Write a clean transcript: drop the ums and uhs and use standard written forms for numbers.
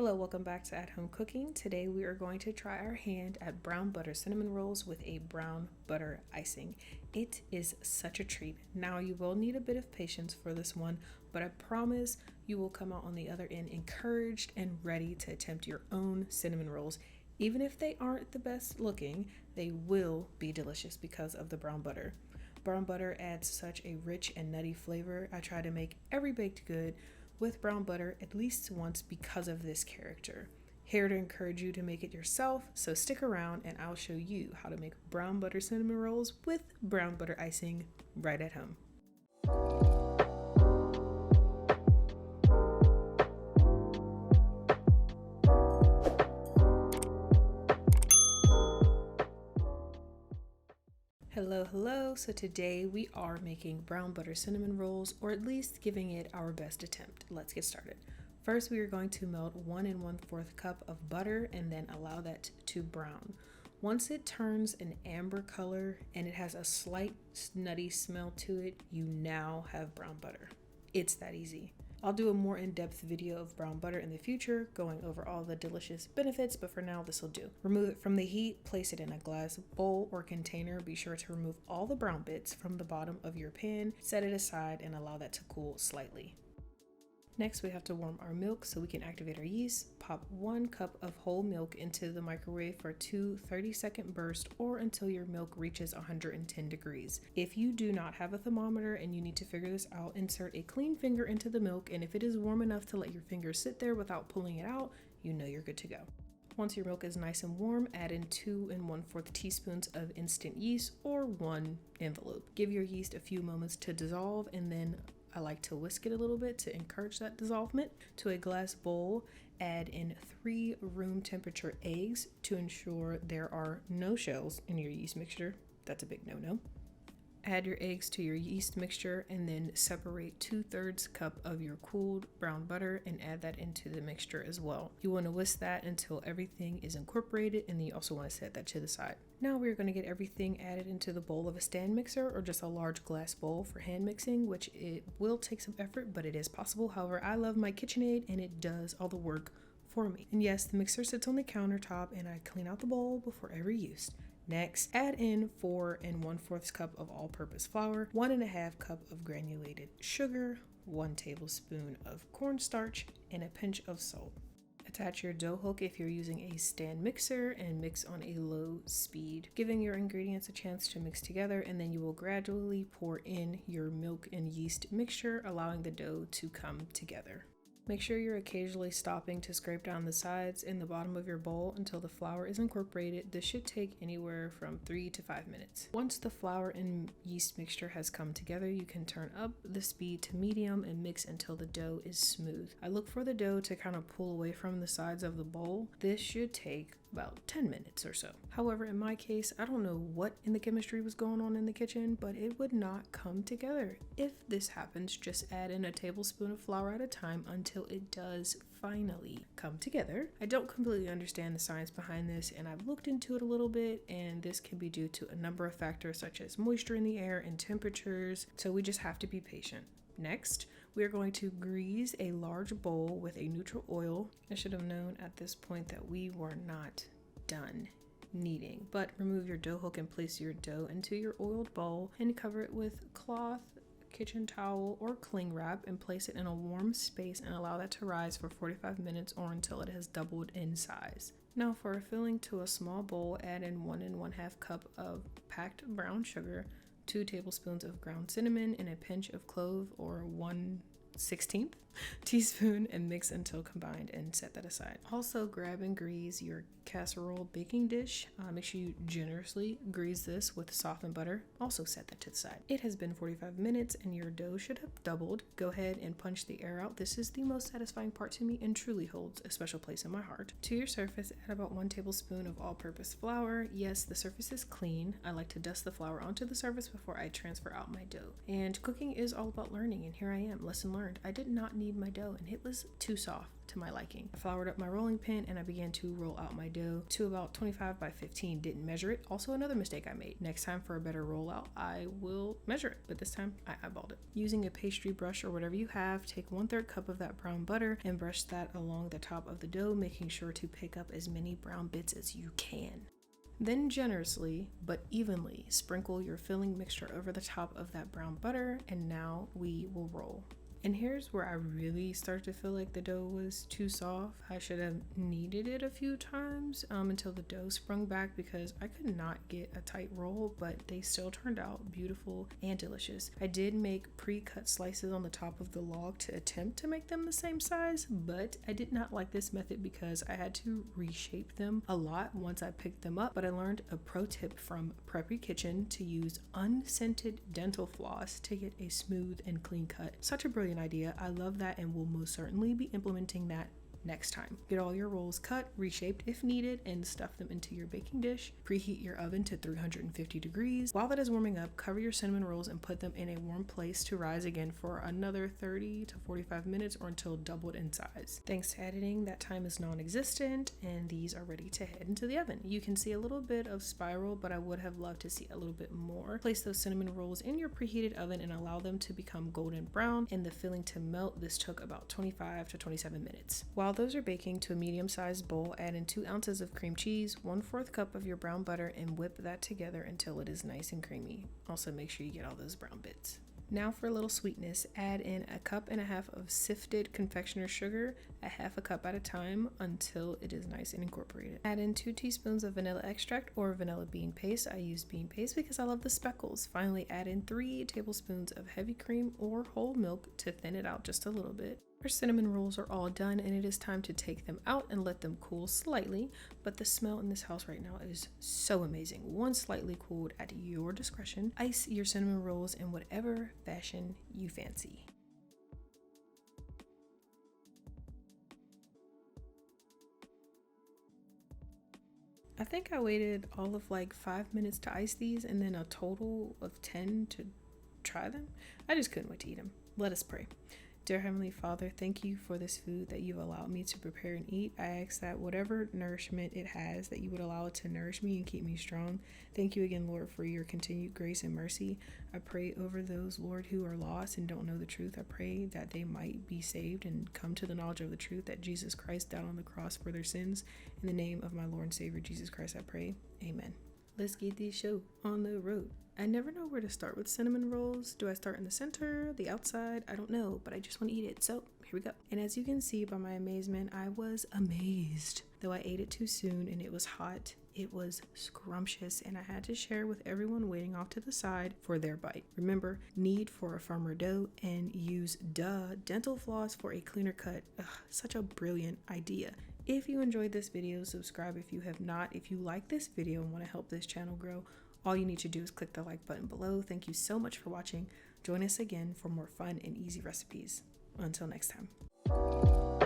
Hello, welcome back to At Home Cooking. Today we are going to try our hand at brown butter cinnamon rolls with a brown butter icing. It is such a treat. Now you will need a bit of patience for this one, but I promise you will come out on the other end encouraged and ready to attempt your own cinnamon rolls. Even if they aren't the best looking, they will be delicious because of the brown butter. Brown butter adds such a rich and nutty flavor. I try to make every baked good with brown butter at least once because of this character. Here to encourage you to make it yourself, so stick around and I'll show you how to make brown butter cinnamon rolls with brown butter icing right at home. Hello. So today we are making brown butter cinnamon rolls, or at least giving it our best attempt. Let's get started. First, we are going to melt 1 1/4 cup of butter and then allow that to brown. Once it turns an amber color and it has a slight nutty smell to it, you now have brown butter. It's that easy. I'll do a more in-depth video of brown butter in the future, going over all the delicious benefits, but for now this will do. Remove it from the heat, place it in a glass bowl or container. Be sure to remove all the brown bits from the bottom of your pan, set it aside, and allow that to cool slightly. Next, we have to warm our milk so we can activate our yeast. Pop 1 cup of whole milk into the microwave for 2 30-second bursts or until your milk reaches 110 degrees. If you do not have a thermometer and you need to figure this out, insert a clean finger into the milk, and if it is warm enough to let your finger sit there without pulling it out, you know you're good to go. Once your milk is nice and warm, add in 2 1/4 teaspoons of instant yeast or 1 envelope. Give your yeast a few moments to dissolve, and then I like to whisk it a little bit to encourage that dissolvement. To a glass bowl, add in 3 room temperature eggs to ensure there are no shells in your yeast mixture. That's a big no-no. Add your eggs to your yeast mixture and then separate 2/3 cup of your cooled brown butter and add that into the mixture as well. You want to whisk that until everything is incorporated, and then you also want to set that to the side. Now we're going to get everything added into the bowl of a stand mixer or just a large glass bowl for hand mixing, which it will take some effort, but it is possible. However, I love my KitchenAid and it does all the work for me. And yes, the mixer sits on the countertop and I clean out the bowl before every use. Next, add in 4 1/4 cup of all-purpose flour, 1 1/2 cup of granulated sugar, 1 tablespoon of cornstarch, and a pinch of salt. Attach your dough hook if you're using a stand mixer and mix on a low speed, giving your ingredients a chance to mix together, and then you will gradually pour in your milk and yeast mixture, allowing the dough to come together. Make sure you're occasionally stopping to scrape down the sides and the bottom of your bowl until the flour is incorporated. This should take anywhere from 3 to 5 minutes. Once the flour and yeast mixture has come together, you can turn up the speed to medium and mix until the dough is smooth. I look for the dough to kind of pull away from the sides of the bowl. This should take about 10 minutes or so. However, in my case, I don't know what in the chemistry was going on in the kitchen, but it would not come together. If this happens, just add in a tablespoon of flour at a time until it does finally come together. I don't completely understand the science behind this, and I've looked into it a little bit, and this can be due to a number of factors such as moisture in the air and temperatures, so we just have to be patient. Next, we are going to grease a large bowl with a neutral oil. I should have known at this point that we were not done kneading, but remove your dough hook and place your dough into your oiled bowl and cover it with cloth, kitchen towel, or cling wrap and place it in a warm space and allow that to rise for 45 minutes or until it has doubled in size. Now for a filling to a small bowl, add in 1 1/2 cup of packed brown sugar, 2 tablespoons of ground cinnamon, and a pinch of clove or 1/16 teaspoon, and mix until combined and set that aside. Also, grab and grease your casserole baking dish. Make sure you generously grease this with softened butter. Also set that to the side. It has been 45 minutes and your dough should have doubled. Go ahead and punch the air out. This is the most satisfying part to me and truly holds a special place in my heart. To your surface, add about 1 tablespoon of all-purpose flour. Yes, the surface is clean. I like to dust the flour onto the surface before I transfer out my dough. And cooking is all about learning, and here I am, lesson learned. learned I did not knead my dough, and it was too soft to my liking. I floured up my rolling pin and I began to roll out my dough to about 25 by 15. Didn't measure it. Also another mistake I made. Next time for a better rollout, I will measure it, but this time I eyeballed it. Using a pastry brush or whatever you have, take 1/3 cup of that brown butter and brush that along the top of the dough, making sure to pick up as many brown bits as you can. Then generously but evenly sprinkle your filling mixture over the top of that brown butter, and now we will roll. And here's where I really start to feel like the dough was too soft. I should have kneaded it a few times until the dough sprung back, because I could not get a tight roll, but they still turned out beautiful and delicious. I did make pre-cut slices on the top of the log to attempt to make them the same size, but I did not like this method because I had to reshape them a lot once I picked them up. But I learned a pro tip from Preppy Kitchen to use unscented dental floss to get a smooth and clean cut. Such a brilliant idea. I love that and will most certainly be implementing that next time. Get all your rolls cut, reshaped if needed, and stuff them into your baking dish. Preheat your oven to 350 degrees. While that is warming up, cover your cinnamon rolls and put them in a warm place to rise again for another 30 to 45 minutes or until doubled in size. Thanks to editing, that time is non-existent and these are ready to head into the oven. You can see a little bit of spiral, but I would have loved to see a little bit more. Place those cinnamon rolls in your preheated oven and allow them to become golden brown and the filling to melt. This took about 25 to 27 minutes. While those are baking, to a medium-sized bowl, add in 2 ounces of cream cheese, 1/4 cup of your brown butter, and whip that together until it is nice and creamy. Also make sure you get all those brown bits. Now for a little sweetness, add in 1.5 cups of sifted confectioner's sugar, 1/2 cup at a time until it is nice and incorporated. Add in 2 teaspoons of vanilla extract or vanilla bean paste. I use bean paste because I love the speckles. Finally, add in 3 tablespoons of heavy cream or whole milk to thin it out just a little bit. Our cinnamon rolls are all done and it is time to take them out and let them cool slightly, but the smell in this house right now is so amazing. Once slightly cooled, at your discretion, ice your cinnamon rolls in whatever fashion you fancy. I think I waited all of like 5 minutes to ice these and then a total of 10 to try them. I just couldn't wait to eat them. Let us pray. Dear Heavenly Father, thank you for this food that you've allowed me to prepare and eat. I ask that whatever nourishment it has, that you would allow it to nourish me and keep me strong. Thank you again, Lord, for your continued grace and mercy. I pray over those, Lord, who are lost and don't know the truth. I pray that they might be saved and come to the knowledge of the truth, that Jesus Christ died on the cross for their sins. In the name of my Lord and Savior, Jesus Christ, I pray. Amen. Let's get this show on the road. I never know where to start with cinnamon rolls. Do I start in the center, the outside? I don't know, but I just want to eat it. So here we go. And as you can see by my amazement, I was amazed. Though I ate it too soon and it was hot, it was scrumptious and I had to share with everyone waiting off to the side for their bite. Remember, knead for a firmer dough and use dental floss for a cleaner cut. Ugh, such a brilliant idea. If you enjoyed this video, subscribe if you have not. If you like this video and want to help this channel grow, all you need to do is click the like button below. Thank you so much for watching. Join us again for more fun and easy recipes. Until next time.